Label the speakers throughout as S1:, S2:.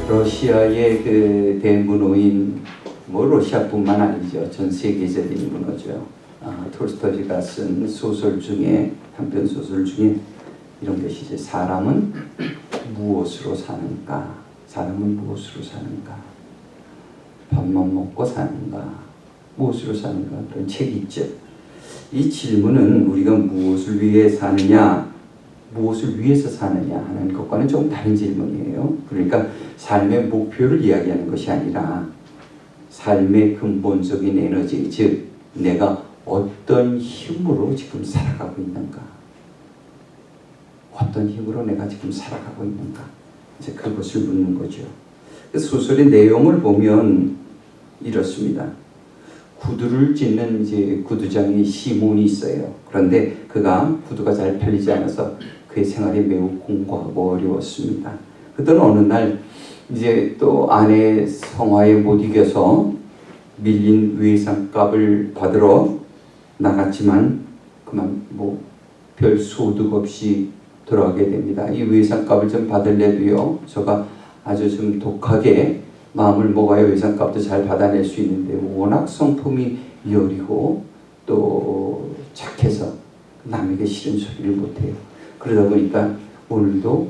S1: 러시아의 그 대문호인 뭐 러시아뿐만 아니죠. 전 세계적인 문호죠. 톨스토이가 쓴 소설 중에 단편 소설 중에 이런 것이 이제 사람은 무엇으로 사는가? 사람은 무엇으로 사는가? 밥만 먹고 사는가? 무엇으로 사는가? 그런 책이 있죠. 이 질문은 우리가 무엇을 위해 사느냐, 무엇을 위해서 사느냐 하는 것과는 좀 다른 질문이에요. 그러니까 삶의 목표를 이야기하는 것이 아니라 삶의 근본적인 에너지, 즉 내가 어떤 힘으로 지금 살아가고 있는가, 어떤 힘으로 내가 지금 살아가고 있는가, 이제 그것을 묻는 거죠. 소설의 내용을 보면 이렇습니다. 구두를 짓는 이제 구두장이 시몬이 있어요. 그런데 그가 구두가 잘 팔리지 않아서 그의 생활이 매우 공고하고 어려웠습니다. 그때는 어느 날 이제 또 아내 성화에 못 이겨서 밀린 외상값을 받으러 나갔지만 그만 뭐 별 소득 없이 돌아가게 됩니다. 이 외상값을 좀 받을래도요, 저가 아주 좀 독하게 마음을 먹어야 외상값도 잘 받아낼 수 있는데 워낙 성품이 여리고 또 착해서 남에게 싫은 소리를 못해요. 그러다 보니까 오늘도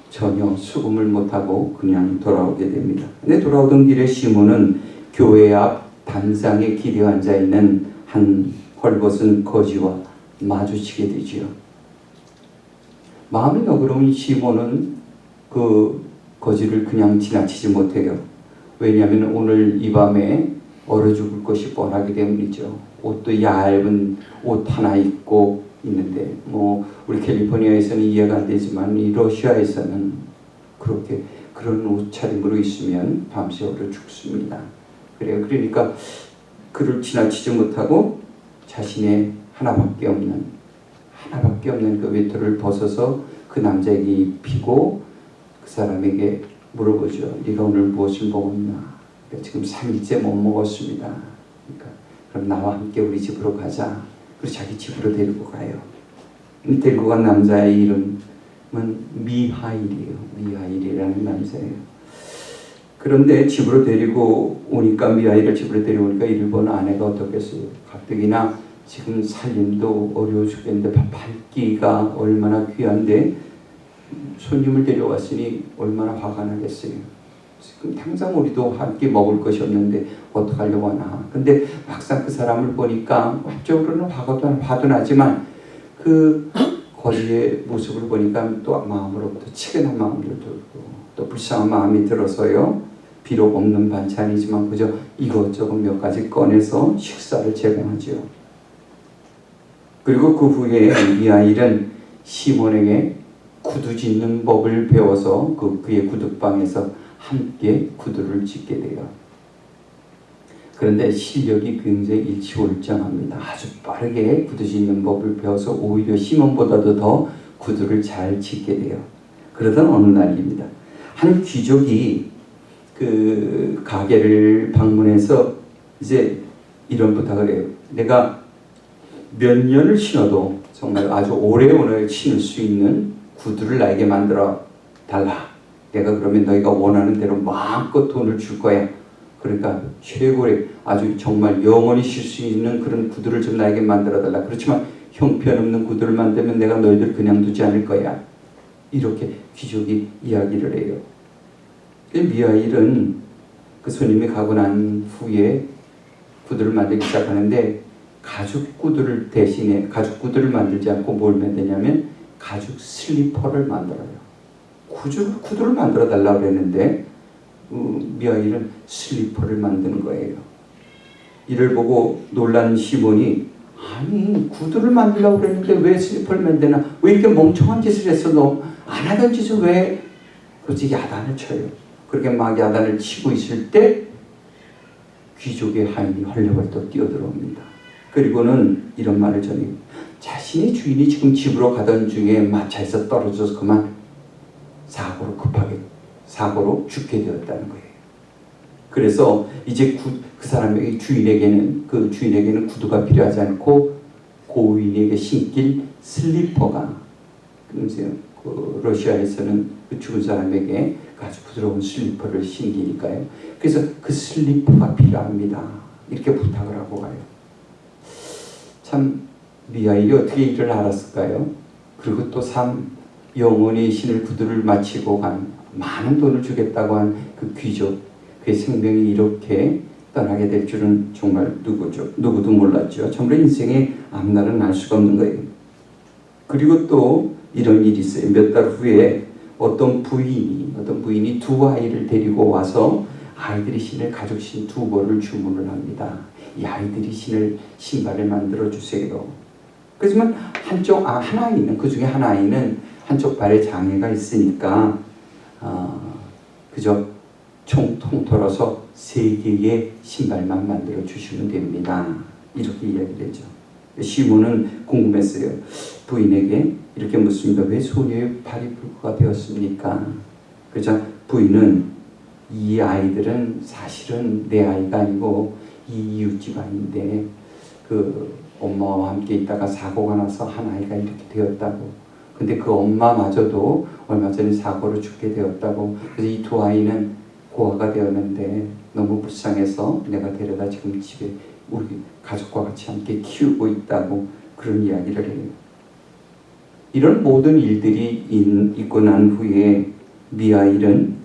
S1: 전혀 수긍을 못하고 그냥 돌아오게 됩니다. 근데 돌아오던 길에 시몬은 교회 앞 단상에 길에 앉아있는 한 헐벗은 거지와 마주치게 되지요. 마음이 너그러운 시몬은 그 거지를 그냥 지나치지 못해요. 왜냐하면 오늘 이 밤에 얼어 죽을 것이 뻔하기 때문이죠. 옷도 얇은 옷 하나 입고 있는데 뭐 우리 캘리포니아에서는 이해가 안 되지만 이 러시아에서는 그렇게 그런 옷차림으로 있으면 밤새 얼어 죽습니다. 그래요. 그러니까 그를 지나치지 못하고 자신의 하나밖에 없는 그 외투를 벗어서 그 남자에게 입히고 그 사람에게 물어보죠. 네가 오늘 무엇을 먹었나? 지금 3일째 못 먹었습니다. 그러니까 그럼 나와 함께 우리 집으로 가자. 그리고 자기 집으로 데리고 가요. 데리고 간 남자의 이름은 미하일이에요. 미하일이라는 남자예요. 그런데 집으로 데리고 오니까 미하일을 집으로 데려오니까 이를 본 아내가 어떻겠어요? 가뜩이나 지금 살림도 어려워 죽겠는데 밥 한 끼가 얼마나 귀한데 손님을 데려왔으니 얼마나 화가 나겠어요. 지금 당장 우리도 한 끼 먹을 것이 없는데 어떡하려고 하나. 근데 막상 그 사람을 보니까 법적으로는 화도 나지만 그 거지의 모습을 보니까 또 마음으로부터 치근한 마음도 들고 또 불쌍한 마음이 들어서요. 비록 없는 반찬이지만 그저 이것저것 몇 가지 꺼내서 식사를 제공하죠. 그리고 그 후에 이 아이는 시몬에게 구두 짓는 법을 배워서 그의 구두방에서 함께 구두를 짓게 돼요. 그런데 실력이 굉장히 일치월장합니다. 아주 빠르게 구두 짓는 법을 배워서 오히려 시몬보다도 더 구두를 잘 짓게 돼요. 그러던 어느 날입니다. 한 귀족이 그 가게를 방문해서 이제 이런 부탁을 해요. 내가 몇 년을 신어도 정말 아주 오래오래 신을 수 있는 구두를 나에게 만들어 달라. 내가 그러면 너희가 원하는 대로 마음껏 돈을 줄 거야. 그러니까 최고의 아주 정말 영원히 쉴 수 있는 그런 구두를 좀 나에게 만들어 달라. 그렇지만 형편없는 구두를 만들면 내가 너희들 그냥 두지 않을 거야. 이렇게 귀족이 이야기를 해요. 미하일은 그 손님이 가고 난 후에 구두를 만들기 시작하는데 가죽 구두를 대신에 가죽 구두를 만들지 않고 뭘 만드냐면 가죽 슬리퍼를 만들어요. 구두를 만들어 달라고 그랬는데 미하일은 슬리퍼를 만드는 거예요. 이를 보고 놀란 시몬이 아니 구두를 만들려고 그랬는데 왜 슬리퍼를 만드나? 왜 이렇게 멍청한 짓을 했어? 너 안 하던 짓을 왜? 그렇지 야단을 쳐요. 그렇게 막 야단을 치고 있을 때 귀족의 하인이 헐레벌떡 뛰어들어옵니다. 그리고는 이런 말을 전해요. 자신의 주인이 지금 집으로 가던 중에 마차에서 떨어져서 그만 사고로 죽게 되었다는 거예요. 그래서 이제 그 사람에게 주인에게는 구두가 필요하지 않고 고인에게 신길 슬리퍼가 그 러시아에서는 그 죽은 사람에게 아주 부드러운 슬리퍼를 신기니까요. 그래서 그 슬리퍼가 필요합니다. 이렇게 부탁을 하고 가요. 참 미하일이 어떻게 이를 알았을까요? 그리고 또 영원히 신을 구두를 마치고 간 많은 돈을 주겠다고 한 그 귀족, 그의 생명이 이렇게 떠나게 될 줄은 정말 누구도 몰랐죠. 정말 인생의 앞날은 알 수가 없는 거예요. 그리고 또 이런 일이 있어요. 몇 달 후에 어떤 부인이 두 아이를 데리고 와서 아이들이 신을 가죽 신 두 벌을 주문을 합니다. 이 아이들이 신발을 만들어 주세요. 그렇지만 한 아이는, 그 중에 한 아이는 한쪽 발에 장애가 있으니까 그저 통틀어서 3개의 신발만 만들어 주시면 됩니다. 이렇게 이야기를 했죠. 시몬은 궁금했어요. 부인에게 이렇게 묻습니다. 왜 소녀의 발이 불구가 되었습니까? 그러자 부인은 이 아이들은 사실은 내 아이가 아니고 이 이웃 집안인데 그 엄마와 함께 있다가 사고가 나서 한 아이가 이렇게 되었다고. 근데 그 엄마마저도 얼마 전에 사고로 죽게 되었다고. 그래서 이 두 아이는 고아가 되었는데 너무 불쌍해서 내가 데려다 지금 집에 우리 가족과 같이 함께 키우고 있다고 그런 이야기를 해요. 이런 모든 일들이 있고 난 후에 미하일은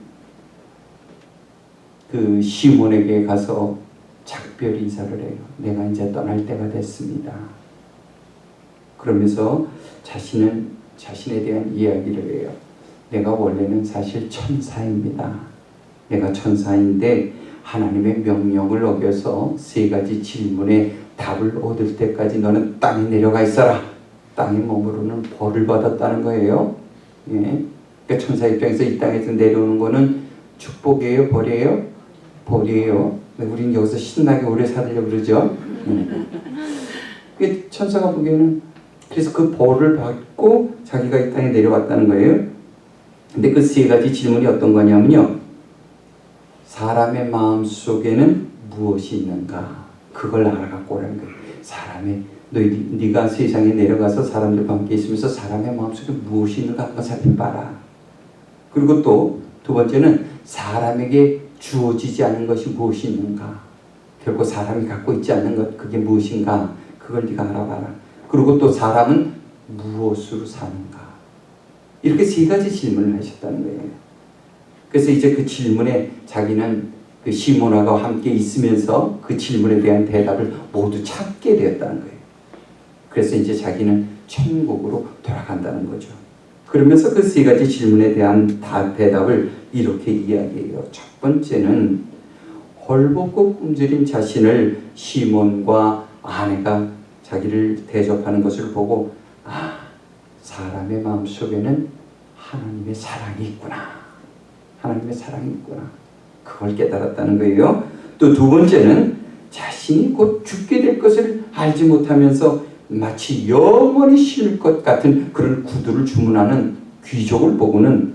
S1: 그 시몬에게 가서 작별 인사를 해요. 내가 이제 떠날 때가 됐습니다. 그러면서 자신에 대한 이야기를 해요. 내가 원래는 사실 천사입니다. 내가 천사인데 하나님의 명령을 어겨서 3가지 질문에 답을 얻을 때까지 너는 땅에 내려가 있어라. 땅에 머무르는 벌을 받았다는 거예요. 예. 그러니까 천사 입장에서 이 땅에서 내려오는 거는 축복이에요? 벌이에요? 벌이에요. 우린 여기서 신나게 오래 살려고 그러죠. 천사가 보기에는 그래서 그 벌을 받고 자기가 이 땅에 내려왔다는 거예요. 근데 그 3가지 질문이 어떤 거냐면요. 사람의 마음 속에는 무엇이 있는가? 그걸 알아갖고 오라는 거예요. 네가 세상에 내려가서 사람들과 함께 있으면서 사람의 마음 속에 무엇이 있는가 한번 살펴봐라. 그리고 또 두 번째는 사람에게 주어지지 않은 것이 무엇이 있는가? 결국 사람이 갖고 있지 않는 것, 그게 무엇인가? 그걸 네가 알아봐라. 그리고 또 사람은 무엇으로 사는가? 이렇게 3가지 질문을 하셨다는 거예요. 그래서 이제 그 질문에 자기는 그 시몬하고 함께 있으면서 그 질문에 대한 대답을 모두 찾게 되었다는 거예요. 그래서 이제 자기는 천국으로 돌아간다는 거죠. 그러면서 그 3가지 질문에 대한 대답을 이렇게 이야기해요. 첫 번째는 헐벗고 굶주린 자신을 시몬과 아내가 자기를 대접하는 것을 보고 사람의 마음속에는 하나님의 사랑이 있구나. 하나님의 사랑이 있구나. 그걸 깨달았다는 거예요. 또 두 번째는 자신이 곧 죽게 될 것을 알지 못하면서 마치 영원히 쉴 것 같은 그런 구두를 주문하는 귀족을 보고는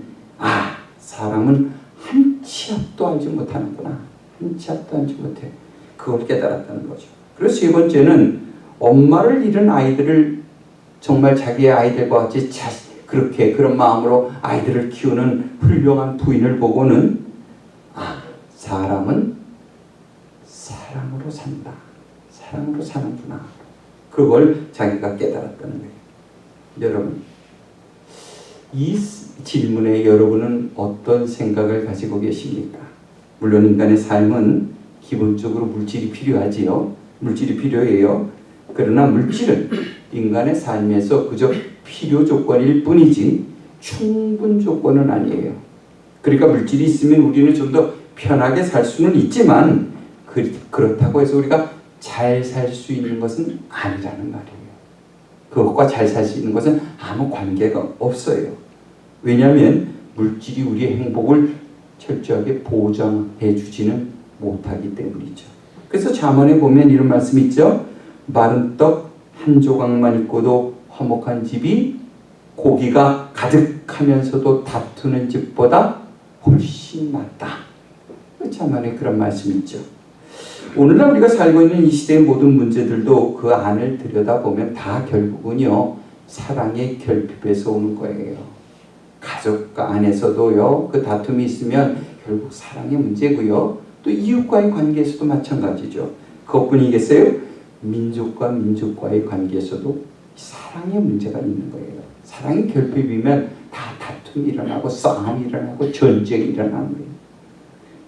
S1: 사람은 한 치 앞도 알지 못하는구나. 한 치 앞도 알지 못해. 그걸 깨달았다는 거죠. 그리고 세 번째는 엄마를 잃은 아이들을 정말 자기의 아이들과 같이 그렇게 그런 마음으로 아이들을 키우는 훌륭한 부인을 보고는 사람은 사랑으로 산다. 사랑으로 사는구나. 그걸 자기가 깨달았다는 거예요. 여러분, 이 질문에 여러분은 어떤 생각을 가지고 계십니까? 물론 인간의 삶은 기본적으로 물질이 필요하지요. 물질이 필요해요. 그러나 물질은 인간의 삶에서 그저 필요 조건일 뿐이지 충분 조건은 아니에요. 그러니까 물질이 있으면 우리는 좀 더 편하게 살 수는 있지만 그렇다고 해서 우리가 잘 살 수 있는 것은 아니라는 말이에요. 그것과 잘 살 수 있는 것은 아무 관계가 없어요. 왜냐하면 물질이 우리의 행복을 철저하게 보장해 주지는 못하기 때문이죠. 그래서 잠언에 보면 이런 말씀이 있죠. 마른 떡 한 조각만 있고도 화목한 집이 고기가 가득하면서도 다투는 집보다 훨씬 낫다. 잠언에 그런 말씀이 있죠. 오늘날 우리가 살고 있는 이 시대의 모든 문제들도 그 안을 들여다보면 다 결국은요 사랑의 결핍에서 오는 거예요. 가족 안에서도요, 그 다툼이 있으면 결국 사랑의 문제고요. 또 이웃과의 관계에서도 마찬가지죠. 그것뿐이겠어요? 민족과 민족과의 관계에서도 사랑의 문제가 있는 거예요. 사랑이 결핍이면 다 다툼이 일어나고 싸움이 일어나고 전쟁이 일어나는 거예요.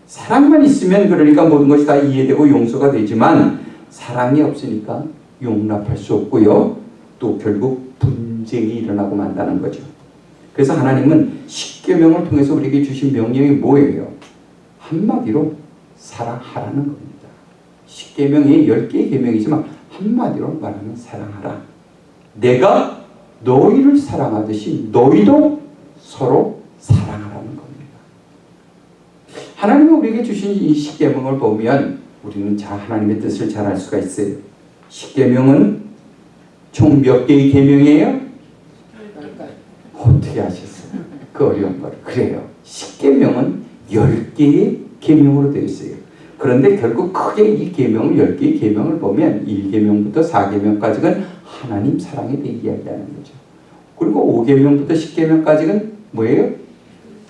S1: 사랑만 있으면 그러니까 모든 것이 다 이해되고 용서가 되지만 사랑이 없으니까 용납할 수 없고요. 또 결국 분쟁이 일어나고 만다는 거죠. 그래서 하나님은 십계명을 통해서 우리에게 주신 명령이 뭐예요? 한마디로 사랑하라는 겁니다. 십계명이 10개의 계명이지만 한마디로 말하면 사랑하라. 내가 너희를 사랑하듯이 너희도 서로 사랑하라는 겁니다. 하나님이 우리에게 주신 이 십계명을 보면 우리는 하나님의 뜻을 잘 알 수가 있어요. 십계명은 총 몇 개의 계명이에요? 어떻게 아셨어요? 그 어려운 걸. 그래요. 십계명은 10개의 계명으로 되어 있어요. 그런데 결국 크게 이 계명을 10개의 계명을 보면 1계명부터 4계명까지는 하나님 사랑에 대해 이야기하는 거죠. 그리고 5계명부터 10계명까지는 뭐예요?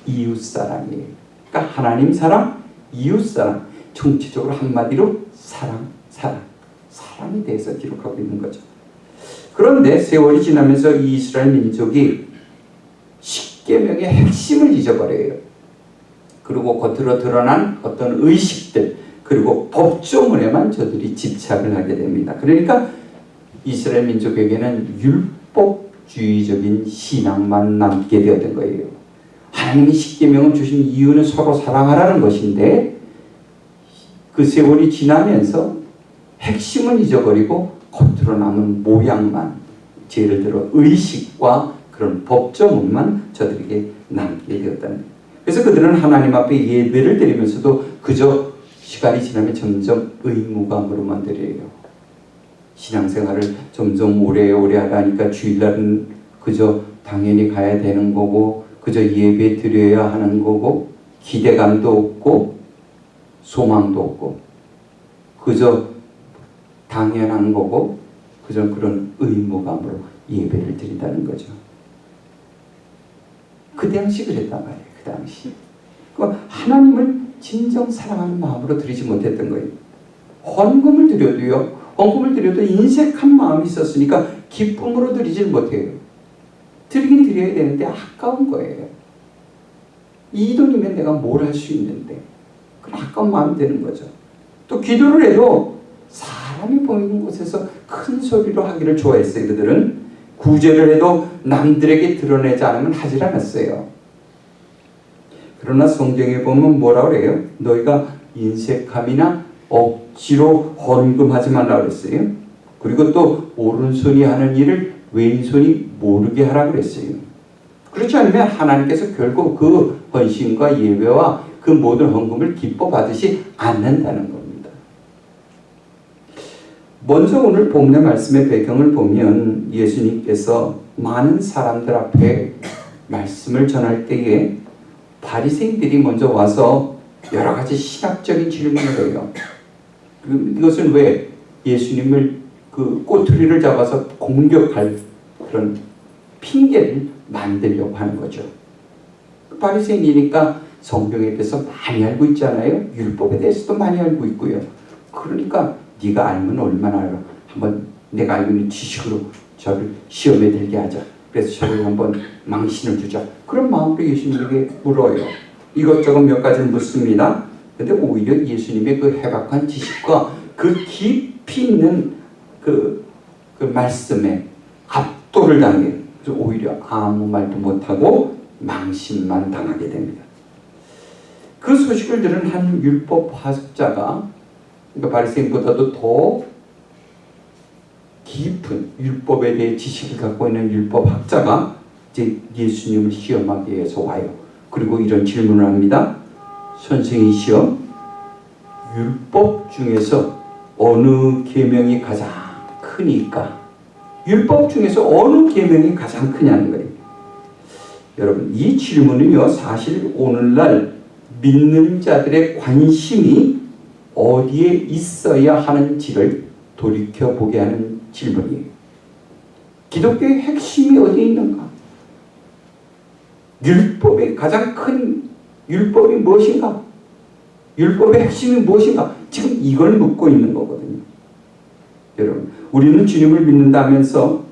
S1: 이웃 사랑이에요. 그러니까 하나님 사랑, 이웃 사랑, 총체적으로 한마디로 사랑에 대해서 기록하고 있는 거죠. 그런데 세월이 지나면서 이 이스라엘 민족이 십계명의 핵심을 잊어버려요. 그리고 겉으로 드러난 어떤 의식들 그리고 법조문에만 저들이 집착을 하게 됩니다. 그러니까 이스라엘 민족에게는 율법주의적인 신앙만 남게 되었던 거예요. 하나님이 십계명을 주신 이유는 서로 사랑하라는 것인데 그 세월이 지나면서 핵심은 잊어버리고 겉으로 남은 모양만, 예를 들어 의식과 그런 법조문만 저들에게 남게 되었다는 거예요. 그래서 그들은 하나님 앞에 예배를 드리면서도 그저 시간이 지나면 점점 의무감으로만 드려요. 신앙생활을 점점 오래오래 하다니까 주일날은 그저 당연히 가야 되는 거고 그저 예배 드려야 하는 거고 기대감도 없고 소망도 없고 그저 당연한 거고 그저 그런 의무감으로 예배를 드린다는 거죠. 그 당시 그랬단 말이에요. 그 당시. 하나님을 진정 사랑하는 마음으로 드리지 못했던 거예요. 헌금을 드려도요. 헌금을 드려도 인색한 마음이 있었으니까 기쁨으로 드리질 못해요. 드리긴 드려야 되는데 아까운 거예요. 이 돈이면 내가 뭘 할 수 있는데 그런 아까운 마음이 드는 거죠. 또 기도를 해도 사람이 보이는 곳에서 큰 소리로 하기를 좋아했어요. 그들은 구제를 해도 남들에게 드러내지 않으면 하질 않았어요. 그러나 성경에 보면 뭐라 그래요? 너희가 인색함이나 억지로 헌금하지 말라 그랬어요. 그리고 또 오른손이 하는 일을 왼손이 모르게 하라 그랬어요. 그렇지 않으면 하나님께서 결국 그 헌신과 예배와 그 모든 헌금을 기뻐 받으시 않는다는 겁니다. 먼저 오늘 본문의 말씀의 배경을 보면 예수님께서 많은 사람들 앞에 말씀을 전할 때에 바리새인들이 먼저 와서 여러 가지 신학적인 질문을 해요. 이것은 왜 예수님을 그 꼬투리를 잡아서 공격할 그런 핑계를 만들려고 하는 거죠. 바리새인이니까 성경에 대해서 많이 알고 있잖아요. 율법에 대해서도 많이 알고 있고요. 그러니까 네가 알면 얼마나 알아. 한번 내가 알고 있는 지식으로 저를 시험에 들게 하자. 그래서 저를 한번 망신을 주자. 그런 마음으로 예수님에게 물어요. 이것저것 몇 가지를 묻습니다. 근데 오히려 예수님의 그 해박한 지식과 그 깊이 있는 그 말씀에 압도를 당해요. 그래서 오히려 아무 말도 못하고 망신만 당하게 됩니다. 그 소식을 들은 한 율법 파석자가 그러니까 바리새인보다도 더 깊은 율법에 대해 지식을 갖고 있는 율법학자가 이제 예수님을 시험하기 위해서 와요. 그리고 이런 질문을 합니다. 선생이시여, 율법 중에서 어느 계명이 가장 크니까? 율법 중에서 어느 계명이 가장 크냐는 거예요. 여러분, 이 질문은요, 사실 오늘날 믿는 자들의 관심이 어디에 있어야 하는지를 돌이켜보게 하는 질문이에요. 기독교의 핵심이 어디에 있는가? 율법의 가장 큰 율법이 무엇인가? 율법의 핵심이 무엇인가? 지금 이걸 묻고 있는 거거든요. 여러분, 우리는 주님을 믿는다면서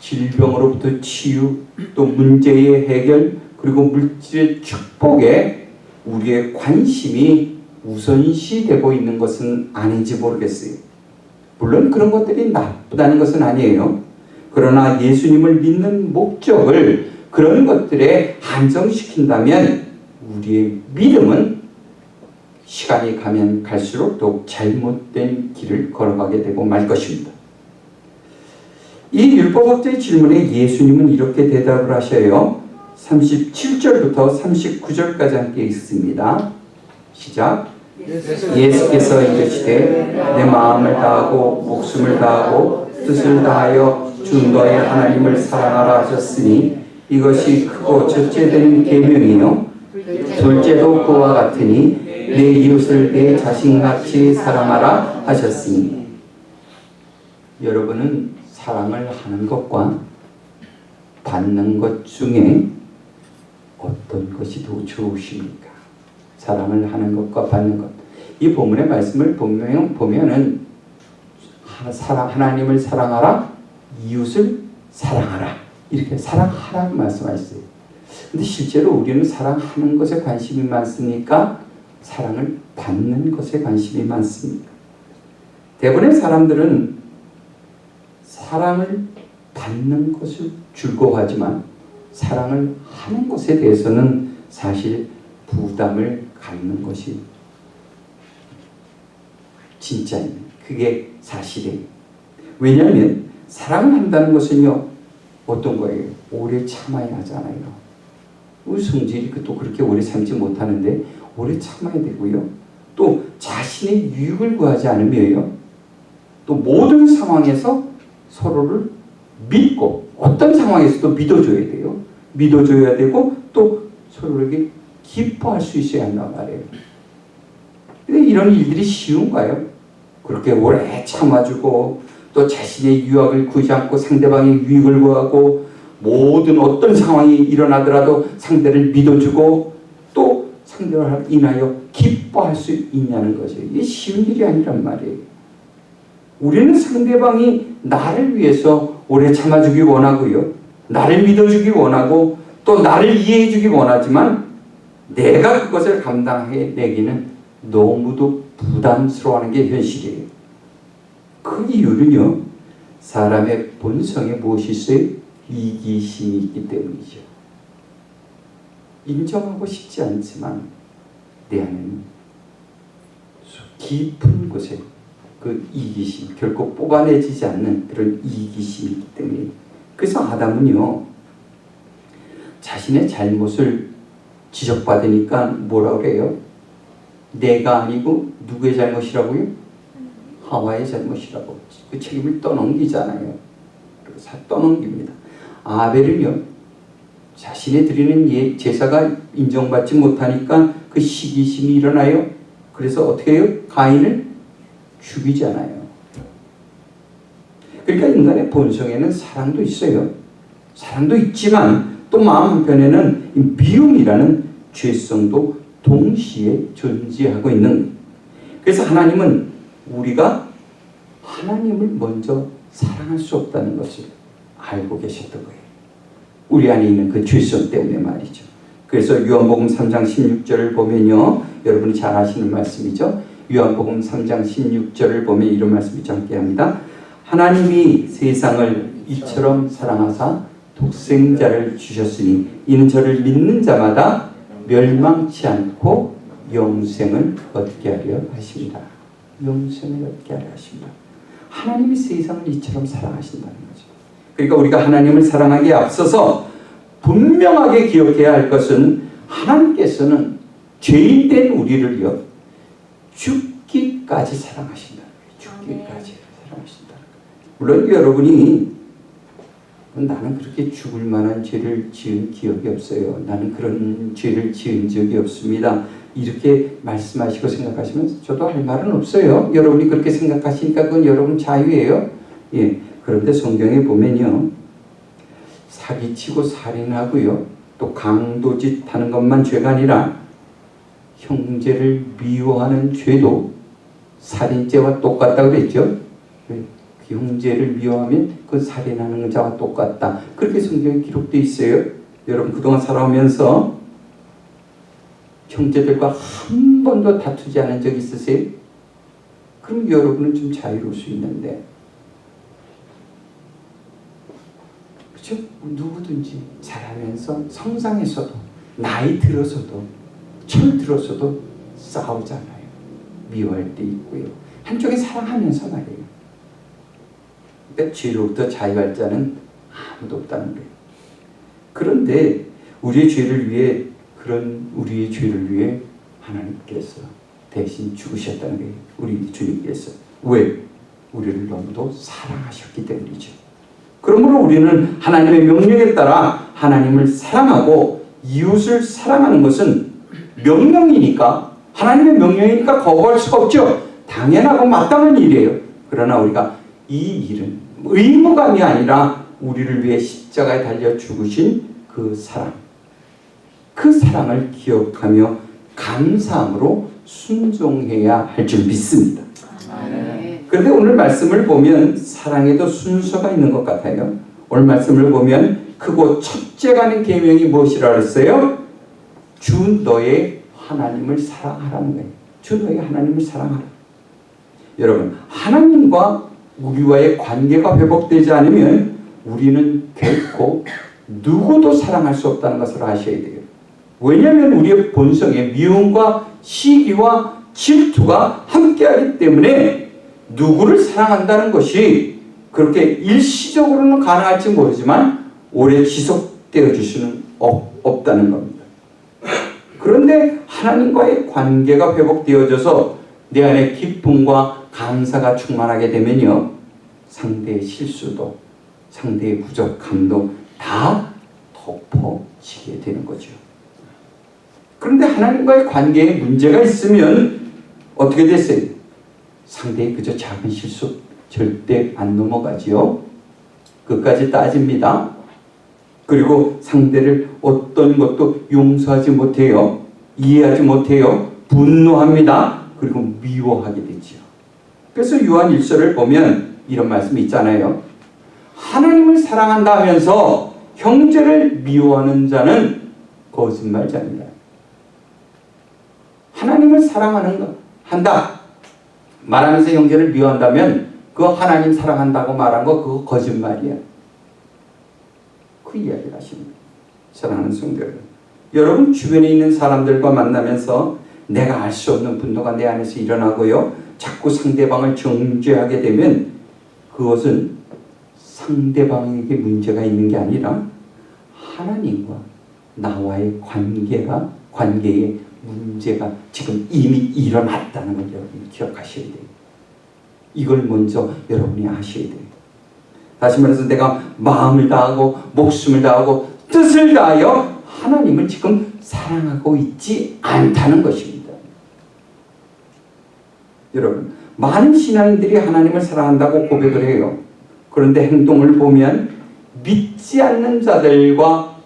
S1: 질병으로부터 치유, 또 문제의 해결, 그리고 물질의 축복에 우리의 관심이 우선시되고 있는 것은 아닌지 모르겠어요. 물론 그런 것들이 나쁘다는 것은 아니에요. 그러나 예수님을 믿는 목적을 그런 것들에 한정시킨다면 우리의 믿음은 시간이 가면 갈수록 더욱 잘못된 길을 걸어가게 되고 말 것입니다. 이 율법학자의 질문에 예수님은 이렇게 대답을 하셔요. 37절부터 39절까지 함께 있습니다. 시작. 예수께서 이르시되 내 마음을 다하고 목숨을 다하고 뜻을 다하여 주 너의 하나님을 사랑하라 하셨으니 이것이 크고 첫째 되는 계명이요 둘째도 그와 같으니 내 이웃을 내 자신같이 사랑하라 하셨으니. 여러분은 사랑을 하는 것과 받는 것 중에 어떤 것이 더 좋으십니까? 사랑을 하는 것과 받는 것. 이 본문의 말씀을 보면은 하나님을 사랑하라, 이웃을 사랑하라, 이렇게 사랑하라고 말씀하셨어요. 근데 실제로 우리는 사랑하는 것에 관심이 많습니까? 사랑을 받는 것에 관심이 많습니다. 대부분의 사람들은 사랑을 받는 것을 즐거워하지만 사랑을 하는 것에 대해서는 사실 부담을 갖는 것이 진짜입니다. 그게 사실이에요. 왜냐하면 사랑을 한다는 것은요, 어떤 거예요? 오래 참아야 하잖아요. 우리 성질이 또 그렇게 오래 참지 못하는데 오래 참아야 되고요. 또 자신의 유익을 구하지 않으며요. 또 모든 상황에서 서로를 믿고 어떤 상황에서도 믿어줘야 돼요. 믿어줘야 되고 또 서로에게 기뻐할 수 있어야 한단 말이에요. 근데 이런 일들이 쉬운가요? 그렇게 오래 참아주고 또 자신의 유익을 구하지 않고 상대방의 유익을 구하고 모든 어떤 상황이 일어나더라도 상대를 믿어주고 또 상대를 인하여 기뻐할 수 있냐는 거죠. 이게 쉬운 일이 아니란 말이에요. 우리는 상대방이 나를 위해서 오래 참아주기 원하고요. 나를 믿어주기 원하고 또 나를 이해해주기 원하지만 내가 그것을 감당해내기는 너무도 부담스러워하는 게 현실이에요. 그 이유는요. 사람의 본성에 무엇이 있어요? 이기심이 있기 때문이죠. 인정하고 싶지 않지만 내 안에는 깊은 곳에 그 이기심, 결코 뽑아내지지 않는 그런 이기심이 있기 때문에. 그래서 아담은요, 자신의 잘못을 지적받으니까 뭐라 그래요? 내가 아니고 누구의 잘못이라고요? 하와의 잘못이라고 그 책임을 떠넘기잖아요. 그래서 떠넘깁니다. 아벨은요, 자신이 드리는 제사가 인정받지 못하니까 그 시기심이 일어나요. 그래서 어떻게 해요? 가인을 죽이잖아요. 그러니까 인간의 본성에는 사랑도 있어요. 사랑도 있지만 또 마음 한편에는 미움이라는 죄성도 동시에 존재하고 있는. 그래서 하나님은 우리가 하나님을 먼저 사랑할 수 없다는 것을 알고 계셨던 거예요. 우리 안에 있는 그 죄성 때문에 말이죠. 그래서 요한복음 3장 16절을 보면요, 여러분이 잘 아시는 말씀이죠. 요한복음 3장 16절을 보면 이런 말씀이 함께합니다. 하나님이 세상을 이처럼 사랑하사 독생자를 주셨으니 이는 저를 믿는 자마다 멸망치 않고 영생을 얻게 하려 하십니다. 영생을 얻게 하려 하십니다. 하나님이 세상을 이처럼 사랑하신다는 거죠. 그러니까 우리가 하나님을 사랑하기에 앞서서 분명하게 기억해야 할 것은 하나님께서는 죄인된 우리를요, 죽기까지 사랑하신다는 거예요. 죽기까지 사랑하신다는 거예요. 물론 여러분이 나는 그렇게 죽을 만한 죄를 지은 기억이 없어요. 나는 그런 죄를 지은 적이 없습니다. 이렇게 말씀하시고 생각하시면 저도 할 말은 없어요. 여러분이 그렇게 생각하시니까 그건 여러분 자유예요. 예. 그런데 성경에 보면요, 사기치고 살인하고요, 또 강도짓 하는 것만 죄가 아니라 형제를 미워하는 죄도 살인죄와 똑같다고 그랬죠. 형제를 미워하면 그 살인하는 자와 똑같다. 그렇게 성경에 기록되어 있어요. 여러분 그동안 살아오면서 형제들과 한 번도 다투지 않은 적 있으세요? 그럼 여러분은 좀 자유로울 수 있는데, 그렇죠? 누구든지 살아면서 성장해서도 나이 들어서도 철 들어서도 싸우잖아요. 미워할 때 있고요. 한쪽에 사랑하면서 말이에요. 그러니까 죄로부터 자유할 자는 아무도 없다는 거예요. 그런데 우리의 죄를 위해 하나님께서 대신 죽으셨다는 거예요. 우리 주님께서. 왜? 우리를 너무도 사랑하셨기 때문이죠. 그러므로 우리는 하나님의 명령에 따라 하나님을 사랑하고 이웃을 사랑하는 것은 명령이니까, 하나님의 명령이니까 거부할 수가 없죠. 당연하고 마땅한 일이에요. 그러나 우리가 이 일은 의무감이 아니라 우리를 위해 십자가에 달려 죽으신 그 사랑을 기억하며 감사함으로 순종해야 할 줄 믿습니다. 그런데 오늘 말씀을 보면 사랑에도 순서가 있는 것 같아요. 오늘 말씀을 보면 크고 첫째 가는 계명이 무엇이라 그랬어요? 주 너의 하나님을 사랑하라는 거예요. 주 너의 하나님을 사랑하라. 여러분, 하나님과 우리와의 관계가 회복되지 않으면 우리는 결코 누구도 사랑할 수 없다는 것을 아셔야 돼요. 왜냐하면 우리의 본성에 미움과 시기와 질투가 함께하기 때문에 누구를 사랑한다는 것이 그렇게 일시적으로는 가능할지 모르지만 오래 지속되어 줄 수는 없다는 겁니다. 그런데 하나님과의 관계가 회복되어져서 내 안에 기쁨과 감사가 충만하게 되면요, 상대의 실수도 상대의 부족함도 다 덮어지게 되는 거죠. 그런데 하나님과의 관계에 문제가 있으면 어떻게 됐어요? 상대의 그저 작은 실수 절대 안 넘어가지요. 그것까지 따집니다. 그리고 상대를 어떤 것도 용서하지 못해요. 이해하지 못해요. 분노합니다. 그리고 미워하게 되지요. 그래서 요한 1서를 보면 이런 말씀이 있잖아요. 하나님을 사랑한다 하면서 형제를 미워하는 자는 거짓말자입니다. 하나님을 한다 말하면서 형제를 미워한다면 그 하나님 사랑한다고 말한 거 그거 거짓말이야. 그 이야기를 하십니다. 사랑하는 성도들, 여러분 주변에 있는 사람들과 만나면서 내가 알 수 없는 분노가 내 안에서 일어나고요, 자꾸 상대방을 정죄하게 되면 그것은 상대방에게 문제가 있는 게 아니라 하나님과 나와의 관계에 문제가 지금 이미 일어났다는 걸 여러분이 기억하셔야 돼요. 이걸 먼저 여러분이 아셔야 돼요. 다시 말해서 내가 마음을 다하고 목숨을 다하고 뜻을 다하여 하나님을 지금 사랑하고 있지 않다는 것입니다. 여러분, 많은 신앙인들이 하나님을 사랑한다고 고백을 해요. 그런데 행동을 보면 믿지 않는 자들과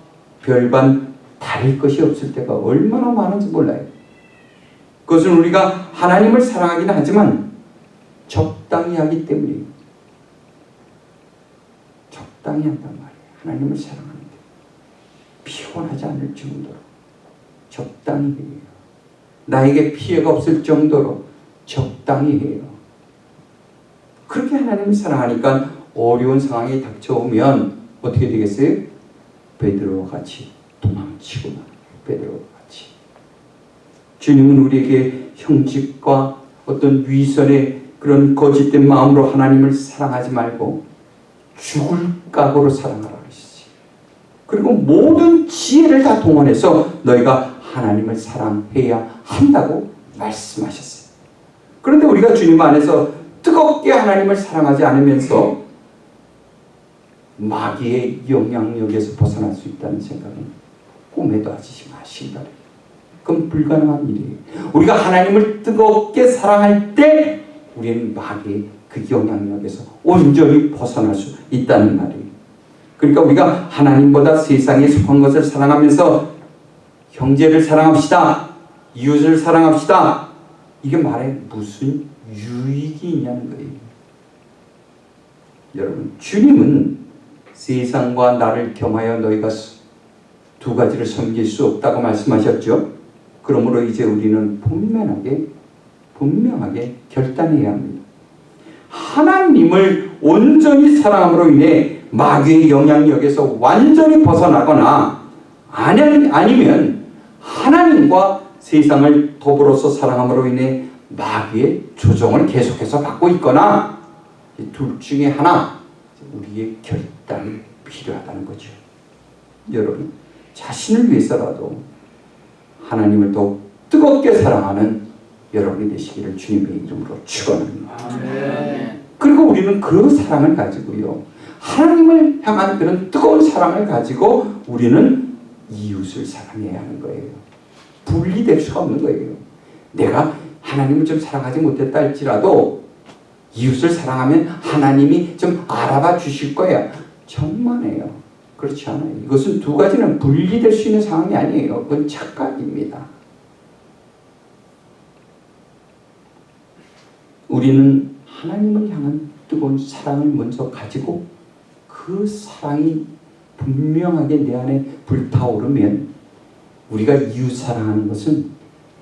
S1: 별반 다를 것이 없을 때가 얼마나 많은지 몰라요. 그것은 우리가 하나님을 사랑하기는 하지만 적당히 하기 때문이에요. 적당히 한단 말이에요. 하나님을 사랑하는데 피곤하지 않을 정도로 적당히 해요. 나에게 피해가 없을 정도로 적당히 해요. 그렇게 하나님을 사랑하니까 어려운 상황이 닥쳐오면 어떻게 되겠어요? 베드로와 같이 도망치고 베드로와 같이. 주님은 우리에게 형식과 어떤 위선의 그런 거짓된 마음으로 하나님을 사랑하지 말고 죽을 각오로 사랑하라 그러시지. 그리고 모든 지혜를 다 동원해서 너희가 하나님을 사랑해야 한다고 말씀하셨어요. 그런데 우리가 주님 안에서 뜨겁게 하나님을 사랑하지 않으면서 마귀의 영향력에서 벗어날 수 있다는 생각은 꿈에도 하지 마시기 바랍니다. 그건 불가능한 일이에요. 우리가 하나님을 뜨겁게 사랑할 때 우리는 마귀의 그 영향력에서 온전히 벗어날 수 있다는 말이에요. 그러니까 우리가 하나님보다 세상에 속한 것을 사랑하면서 형제를 사랑합시다, 이웃을 사랑합시다, 이게 말에 무슨 유익이 있냐는 거예요. 여러분, 주님은 세상과 나를 겸하여 너희가 두 가지를 섬길 수 없다고 말씀하셨죠. 그러므로 이제 우리는 분명하게 결단해야 합니다. 하나님을 온전히 사랑함으로 인해 마귀의 영향력에서 완전히 벗어나거나 아니면 하나님과 세상을 더불어서 사랑함으로 인해 마귀의 조종을 계속해서 받고 있거나, 둘 중에 하나, 우리의 결단이 필요하다는 거죠. 여러분, 자신을 위해서라도 하나님을 더욱 뜨겁게 사랑하는 여러분이 되시기를 주님의 이름으로 축원합니다. 그리고 우리는 그 사랑을 가지고요, 하나님을 향한 그런 뜨거운 사랑을 가지고 우리는 이웃을 사랑해야 하는 거예요. 분리될 수가 없는 거예요. 내가 하나님을 좀 사랑하지 못했다 할지라도 이웃을 사랑하면 하나님이 좀 알아봐 주실 거야. 정말이에요. 그렇지 않아요. 이것은 두 가지는 분리될 수 있는 상황이 아니에요. 그건 착각입니다. 우리는 하나님을 향한 뜨거운 사랑을 먼저 가지고 그 사랑이 분명하게 내 안에 불타오르면 우리가 이웃 사랑하는 것은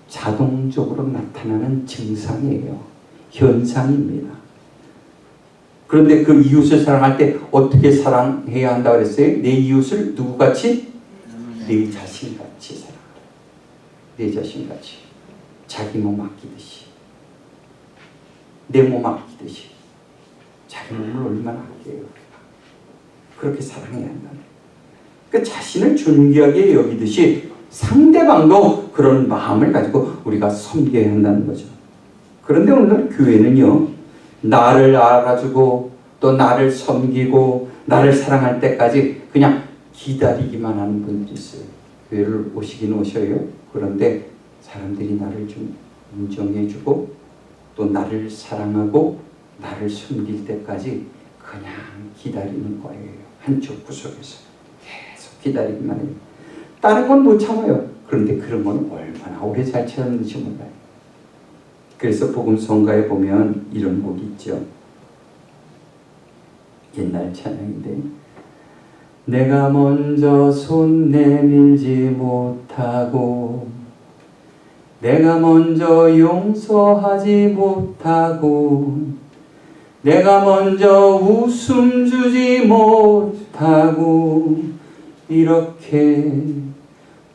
S1: 자동적으로 나타나는 증상이에요. 현상입니다. 그런데 그 이웃을 사랑할 때 어떻게 사랑해야 한다고 그랬어요? 내 이웃을 누구같이? 내 자신같이 사랑하라. 내 자신같이. 자기 몸 아끼듯이. 내 몸 아끼듯이. 자기 몸을 얼마나 아껴요. 그렇게 사랑해야 한다. 그러니까 자신을 존귀하게 여기듯이 상대방도 그런 마음을 가지고 우리가 섬겨야 한다는 거죠. 그런데 오늘 교회는요, 나를 알아주고 또 나를 섬기고 나를 사랑할 때까지 그냥 기다리기만 하는 분들이 있어요. 교회를 오시긴 오셔요. 그런데 사람들이 나를 좀 인정해주고 또 나를 사랑하고 나를 섬길 때까지 그냥 기다리는 거예요. 한쪽 구석에서 계속 기다리기만 해요. 다른 건 못 참아요. 그런데 그런 건 얼마나 오래 잘 참는지 몰라요. 그래서 복음성가에 보면 이런 곡이 있죠. 옛날 찬양인데, 내가 먼저 손 내밀지 못하고 내가 먼저 용서하지 못하고 내가 먼저 웃음 주지 못하고 이렇게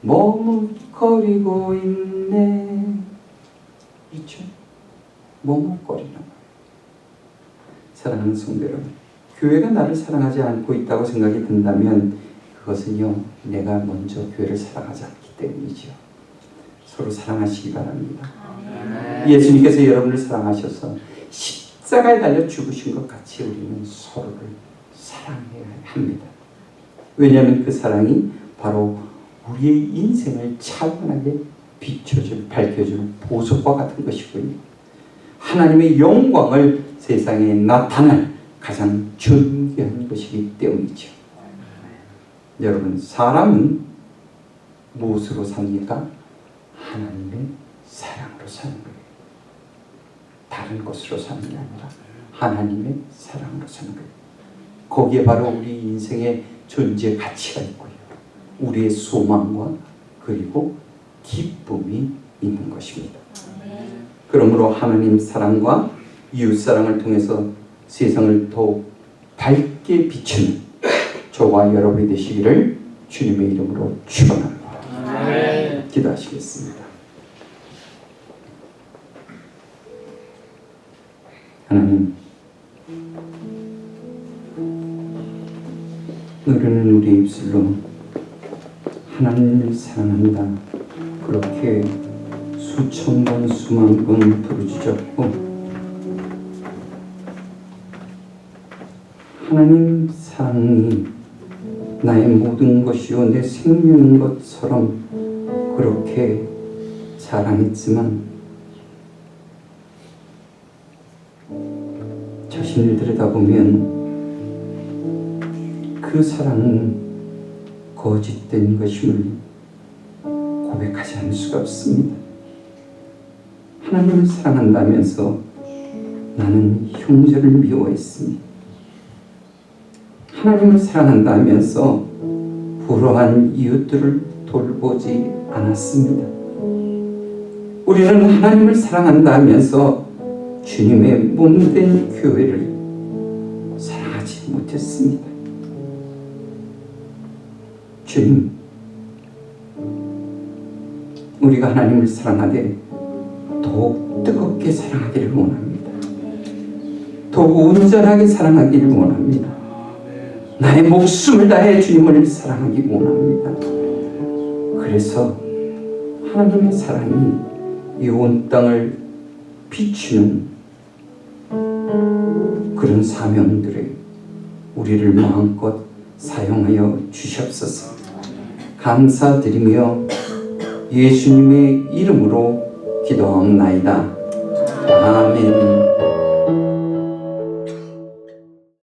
S1: 머뭇거리고 있네. 그렇죠? 머뭇거리는 거예요. 사랑하는 성도 여러분, 교회가 나를 사랑하지 않고 있다고 생각이 든다면 그것은요, 내가 먼저 교회를 사랑하지 않기 때문이죠. 서로 사랑하시기 바랍니다. 예수님께서 여러분을 사랑하셔서 십자가에 달려 죽으신 것 같이 우리는 서로를 사랑해야 합니다. 왜냐하면 그 사랑이 바로 우리의 인생을 찬란하게 비춰줄, 밝혀줄 보석과 같은 것이고요. 하나님의 영광을 세상에 나타낼 가장 존귀한 것이기 때문이죠. 여러분, 사람은 무엇으로 삽니까? 하나님의 사랑으로 사는 거예요. 다른 것으로 사는 게 아니라 하나님의 사랑으로 사는 거예요. 거기에 바로 우리 인생의 존재 가치가 있고요. 우리의 소망과 그리고 기쁨이 있는 것입니다. 그러므로 하나님 사랑과 이웃 사랑을 통해서 세상을 더욱 밝게 비추는 저와 여러분이 되시기를 주님의 이름으로 축원합니다. 기도하시겠습니다. 하나님, 우리는 우리 입술로 하나님을 사랑한다 그렇게 수천 번 수만 번 부르짖었고, 하나님 사랑이 나의 모든 것이요 내 생명인 것처럼 그렇게 자랑했지만 자신을 들여다보면 그 사랑은 거짓된 것임을 고백하지 않을 수가 없습니다. 하나님을 사랑한다면서 나는 형제를 미워했습니다. 하나님을 사랑한다면서 불우한 이웃들을 돌보지 않았습니다. 우리는 하나님을 사랑한다면서 주님의 몸된 교회를 사랑하지 못했습니다. 주님, 우리가 하나님을 사랑하되 더욱 뜨겁게 사랑하기를 원합니다. 더욱 온전하게 사랑하기를 원합니다. 나의 목숨을 다해 주님을 사랑하기 원합니다. 그래서 하나님의 사랑이 이 온 땅을 비추는 그런 사명들에 우리를 마음껏 사용하여 주시옵소서. 감사드리며 예수님의 이름으로 기도하옵나이다. 아멘.